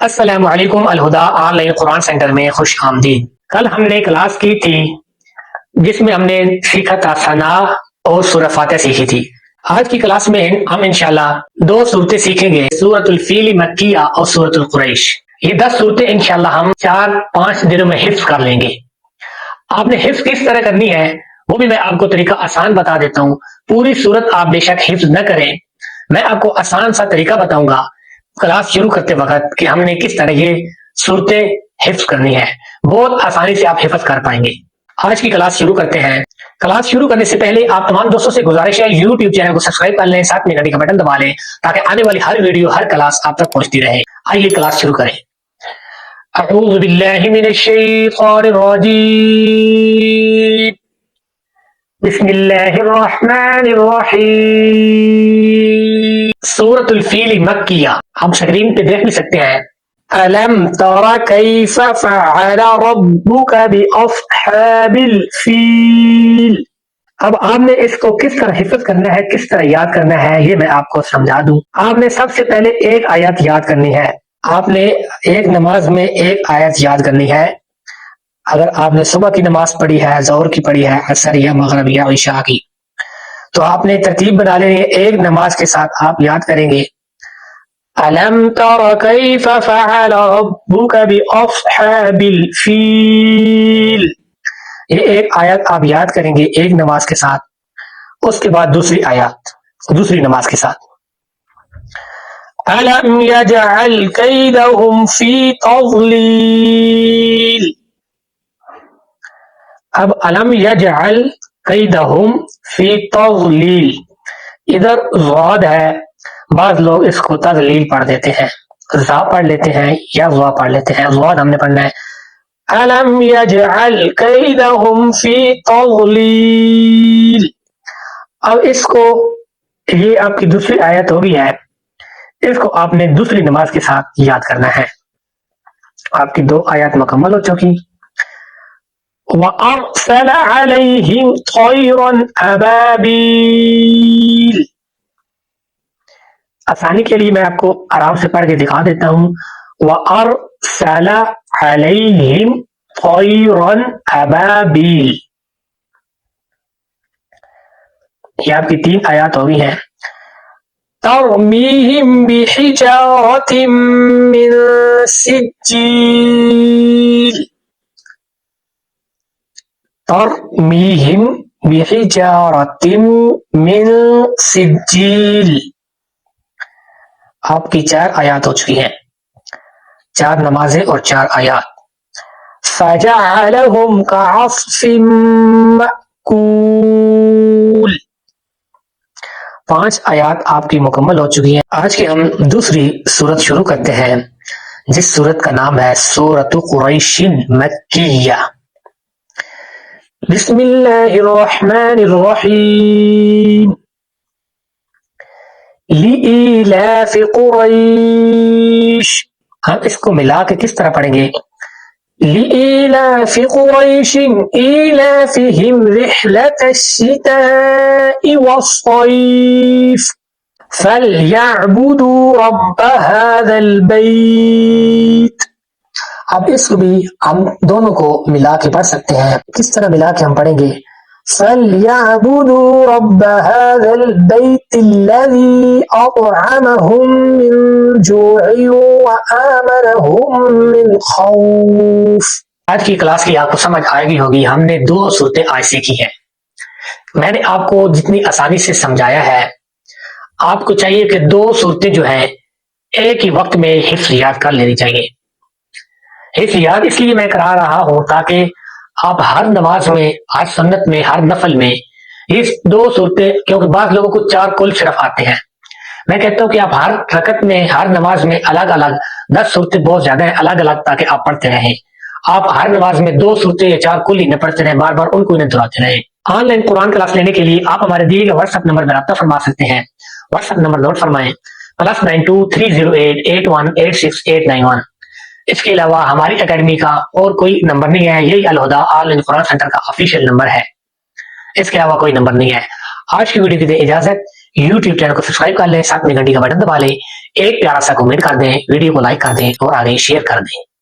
السلام علیکم، الہدا on line Quran centre میں خوش آمدید۔ کل ہم نے کلاس کی تھی جس میں ہم نے سیکھا تھا ثنا اور سورہ فاتحہ سیکھی تھی۔ آج کی کلاس میں ہم انشاءاللہ دو صورتیں سیکھیں گے، سورۃ الفیل مکیہ اور سورۃ القریش۔ یہ 10 صورتیں انشاءاللہ ہم 4-5 دنوں میں حفظ کر لیں گے۔ آپ نے حفظ کس طرح کرنی ہے وہ بھی میں آپ کو طریقہ آسان بتا دیتا ہوں۔ پوری صورت آپ بے شک حفظ نہ کریں، میں آپ کو آسان سا طریقہ بتاؤں گا کلاس شروع کرتے وقت کہ ہم نے کس طرح یہ صورتیں حفظ کرنی ہے۔ بہت آسانی سے آپ حفظ کر پائیں گے۔ آج کی کلاس شروع کرتے ہیں۔ کلاس شروع کرنے سے پہلے آپ تمام دوستوں سے گزارش ہے یوٹیوب چینل کو سبسکرائب کر لیں، ساتھ میں گھنٹی کا بٹن دبا لیں تاکہ آنے والی ہر ویڈیو ہر کلاس آپ تک پہنچتی رہے۔ آئیے کلاس شروع کریں۔ اعوذ باللہ من الشیطان الرجیم، بسم اللہ الرحمن الرحیم۔ سورۃ الفیل مکیہ، آپ سکرین پہ دیکھ بھی سکتے ہیں۔ أَلَمْ تَرَ كَيْفَ فَعَلَ رَبُّكَ بِأَصْحَابِ الْفِيلِ۔ اب آپ نے اس کو کس طرح حفظ کرنا ہے، کس طرح یاد کرنا ہے، یہ میں آپ کو سمجھا دوں۔ آپ نے سب سے پہلے ایک آیت یاد کرنی ہے۔ آپ نے ایک نماز میں ایک آیت یاد کرنی ہے۔ اگر آپ نے صبح کی نماز پڑھی ہے، ظہر کی پڑھی ہے، عصر یا مغرب یا عشاء کی، تو آپ نے ترتیب بنا لینی ہے۔ ایک نماز کے ساتھ آپ یاد کریں گے أَلَمْ تَرَ كَيْفَ فَعَلَ رَبُّكَ بِأَصْحَابِ الْفِيلِ۔ یہ ایک آیت آپ یاد کریں گے ایک نماز کے ساتھ، اس کے بعد دوسری آیات دوسری نماز کے ساتھ۔ أَلَمْ يَجْعَلْ كَيْدَهُمْ فِي تَضْلِيلٍ۔ اب علم یجعل کیدہم فی تضلیل، ادھر ضاد ہے، بعض لوگ اس کو تضلیل پڑھ دیتے ہیں، زا پڑھ لیتے ہیں یا ضا پڑھ لیتے ہیں۔ ضاد ہم نے پڑھنا ہے۔ علم یجعل کیدہم فی تضلیل۔ اب اس کو، یہ آپ کی دوسری آیت ہوگی ہے، اس کو آپ نے دوسری نماز کے ساتھ یاد کرنا ہے۔ آپ کی 2 آیات مکمل ہو چکی۔ وَأَرْسَلَ عَلَيْهِمْ طَيْرًا أَبَابِيلَ۔ آسانی کے لیے میں آپ کو آرام سے پڑھ کے دکھا دیتا ہوں۔ وَأَرْسَلَ عَلَيْهِمْ طَيْرًا أَبَابِيلَ۔ یہ آپ کی 3 آیات ہوگی ہیں۔ تَرْمِيهِمْ بِحِجَارَةٍ مِّن سِجِّيلٍ۔ ترمیہم بحجارۃ من سجیل۔ آپ کی 4 آیات ہو چکی ہیں، 4 نمازیں اور 4 آیات۔ فجعلہم کعصف مأکول۔ 5 آیات آپ کی مکمل ہو چکی ہیں۔ آج کی ہم دوسری صورت شروع کرتے ہیں جس صورت کا نام ہے سورۃ قریش مکیہ۔ بسم اللہ الرحمن الرحیم۔ لِإِيلَافِ قُرَيْشٍ۔ ہم اس کو ملا کے کس طرح پڑھیں گے؟ لِإِيلَافِ قُرَيْشٍ إِيلَافِهِمْ رِحْلَةَ الشِّتَاءِ وَالصَّيْفِ فَلْيَعْبُدُوا رَبَّ هَذَا الْبَيْتِ۔ اب اس کو بھی ہم دونوں کو ملا کے پڑھ سکتے ہیں۔ کس طرح ملا کے ہم پڑھیں گے؟ فَلْيَعْبُدُوا رَبَّ هَذَا الْبَيْتِ الَّذِي أَطْعَمَهُم مِّن جُوعٍ وَآمَنَهُم مِّن خَوْفٍ۔ آج کی کلاس کی آپ کو سمجھ آئے گی ہوگی، ہم نے 2 صورتیں آج سیکھی ہیں۔ میں نے آپ کو جتنی آسانی سے سمجھایا ہے، آپ کو چاہیے کہ 2 صورتیں جو ہیں ایک ہی وقت میں حفظ یاد کر لینی چاہیے۔ حفظ یاد اس لیے میں کرا رہا ہوں تاکہ آپ ہر نماز میں، ہر سنت میں، ہر نفل میں اس 2 صورتیں، کیونکہ بعض لوگوں کو 4 کل صرف آتے ہیں، میں کہتا ہوں کہ آپ ہر رکعت میں، ہر نماز میں الگ الگ 10 صورتیں بہت زیادہ ہیں، الگ الگ تاکہ آپ پڑھتے رہیں۔ آپ ہر نماز میں 2 صورتیں یا 4 کل ہی نہ پڑھتے رہیں، بار بار ان کو نہ دہراتے رہیں۔ آن لائن قرآن کلاس لینے کے لیے آپ ہمارے دیے گئے واٹس ایپ نمبر میں رابطہ فرما سکتے ہیں۔ واٹس ایپ نمبر نوٹ فرمائیں، +9230886891۔ اس کے علاوہ ہماری اکیڈمی کا اور کوئی نمبر نہیں ہے، یہی الہدا آن لائن قرآن سینٹر کا آفیشیل نمبر ہے، اس کے علاوہ کوئی نمبر نہیں ہے۔ آج کی ویڈیو کی دیں اجازت، YouTube چینل کو سبسکرائب کر لیں، ساتھ میں گھنٹی کا بٹن دبا لیں، ایک پیارا سا کمنٹ کر دیں، ویڈیو کو لائک کر دیں اور آگے شیئر کر دیں۔